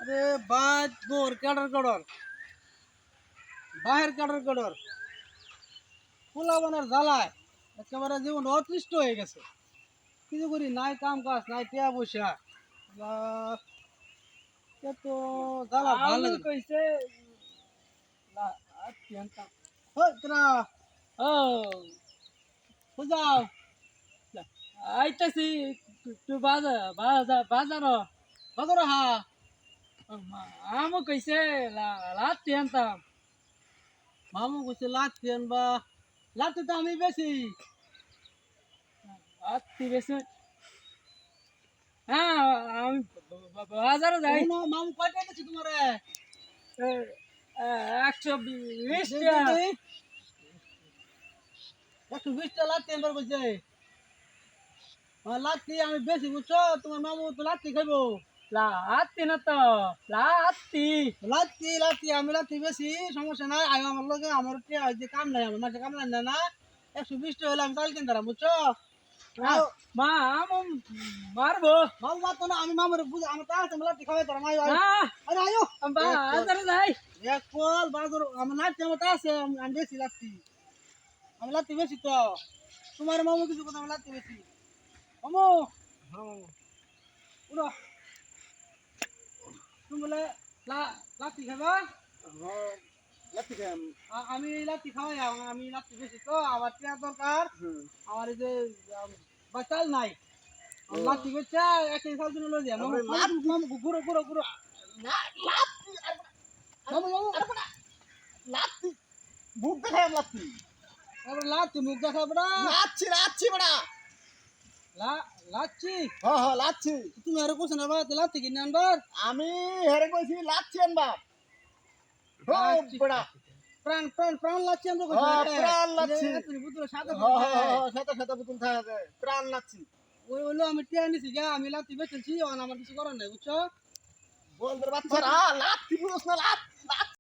আরে বাদ বোর কাটার কাটার বাহির কাটার কাটার পোলা বানার জ্বালায় একেবারে জীবন অতৃষ্ট হয়ে গেছে। কিছু করি নাই, কাম কাজ নাই, টিয়া পয়সা তো জ্বালা ভালো আমি লাগে। কইছে না আত্মীয়তা ওই তোরা ও বুঝাও আইতাছি একটু বাজার বাজার বাজার বাজার হা আমও কইছে লাত্তি আনতাম মামু কইছে লাঠি আনবা, লাঠি তো আমি বেশি লাত্তি বেশি হ্যাঁ আমি বাজারে যাই মামু কয়টা দিচ্ছি তোমারে 120 টাকা 120টা লাঠি আনবার কইছে। লাঠি আমি বেশি বুঝছো, তোমার মামু তো লাঠি খাইবো। লাত্তি না তো লাত্তি লাঠি লাঠি আমি লাঠি বেশি, সমস্যা নাই, আয় আমার লগে, আমার টিয়া যে কাম নাই, আমার মাসে কাম নাই না 120টা হলে আমি চাল কিনতাম বুঝছো। মা আমও মারবো মামু মাতো না, আমি মামুরে বুঝ আমার তা আছে, লাঠি খাওয়াই তারা আয় আয় না আরে আয়ো বাজারে যাই এক কল বাজার আমার লাঠি আমার তা আছে, আমি বেশি লাঠি, আমি লাঠি বেশি তো তোমার মামু কিছু কথা, আমি লাঠি বেশি মামু। হ্যাঁ উড়ো তুমি বলে লাঠি খাবা। লাঠি খাম আমি, লাঠি খাওয়াই, আমি লাঠি বেশি তো, আমার টিয়া দরকার, আমার এই যে বাচাল নাই, লাঠি বেচা একটা সাল দিন লই যায় মামু মামু ঘুরো ঘুরো ঘুরো মামু মামু লাচ্ছি মুখ দেখায় লাচ্ছি আবার লাঠি মুখ দেখাবো না, লাচ্ছি লাচ্ছি বড়া লাচ্ছি হ্যাঁ হ্যাঁ লাচ্ছি তুমি আরো কোথাও নেবা লাঠি কিনে আনবার। আমি হেরে কইছি লাচ্ছি আনবা লাচ্ছি। বড়া প্রাণ প্রাণ প্রাণ লাচ্ছি আমরা হ্যাঁ, প্রাণ লাচ্ছি। তুমি বুঝলো সাদা সাথে সাথে বুতুল থাকে প্রাণ লাচ্ছি ওই হলো আমি টিয়া নিছি গা, আমি লাঠি বেচেছি, আমার কিছু করার নাই বুঝছো। বলদের বাচ্চারা লাচ্ছি বুঝছ না লাচ্ছি